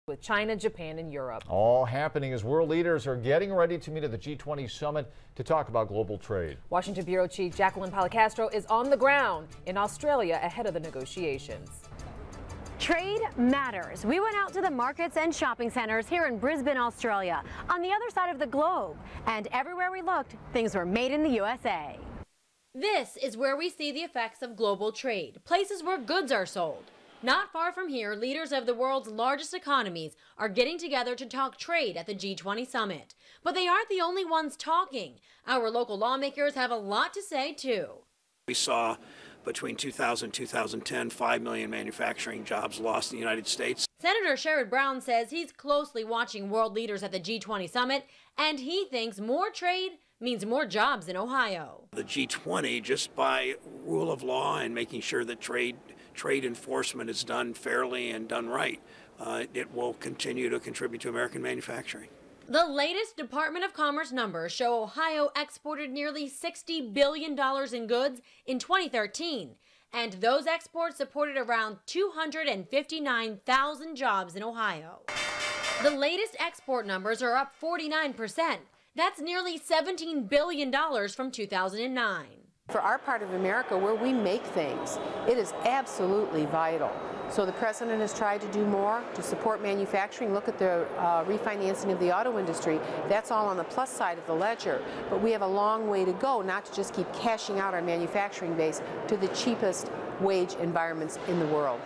with China, Japan, and Europe. All happening as world leaders are getting ready to meet at the G20 summit to talk about global trade. Washington Bureau Chief Jacqueline Policastro is on the ground in Australia ahead of the negotiations. Trade matters. We went out to the markets and shopping centers here in Brisbane, Australia, on the other side of the globe. And everywhere we looked, things were made in the USA. This is where we see the effects of global trade, places where goods are sold. Not far from here, leaders of the world's largest economies are getting together to talk trade at the G20 summit. But they aren't the only ones talking. Our local lawmakers have a lot to say, too. We saw between 2000 and 2010, 5 million manufacturing jobs lost in the United States. Senator Sherrod Brown says he's closely watching world leaders at the G20 summit, and he thinks more trade means more jobs in Ohio. The G20, just by rule of law and making sure that trade enforcement is done fairly and done right, it will continue to contribute to American manufacturing. The latest Department of Commerce numbers show Ohio exported nearly $60 billion in goods in 2013, and those exports supported around 259,000 jobs in Ohio. The latest export numbers are up 49%. That's nearly $17 billion from 2009. For our part of America, where we make things, it is absolutely vital. So the president has tried to do more to support manufacturing. Look at the refinancing of the auto industry. That's all on the plus side of the ledger. But we have a long way to go, not to just keep cashing out our manufacturing base to the cheapest wage environments in the world.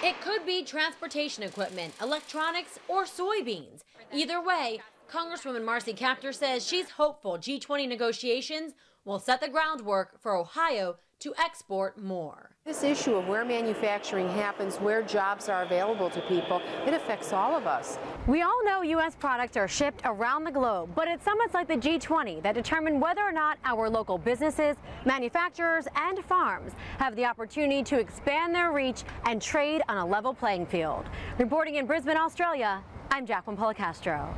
It could be transportation equipment, electronics, or soybeans. Either way, Congresswoman Marcy Kaptur says she's hopeful G20 negotiations will set the groundwork for Ohio to export more. This issue of where manufacturing happens, where jobs are available to people, it affects all of us. We all know U.S. products are shipped around the globe, but it's summits like the G20 that determine whether or not our local businesses, manufacturers, and farms have the opportunity to expand their reach and trade on a level playing field. Reporting in Brisbane, Australia, I'm Jacqueline Policastro.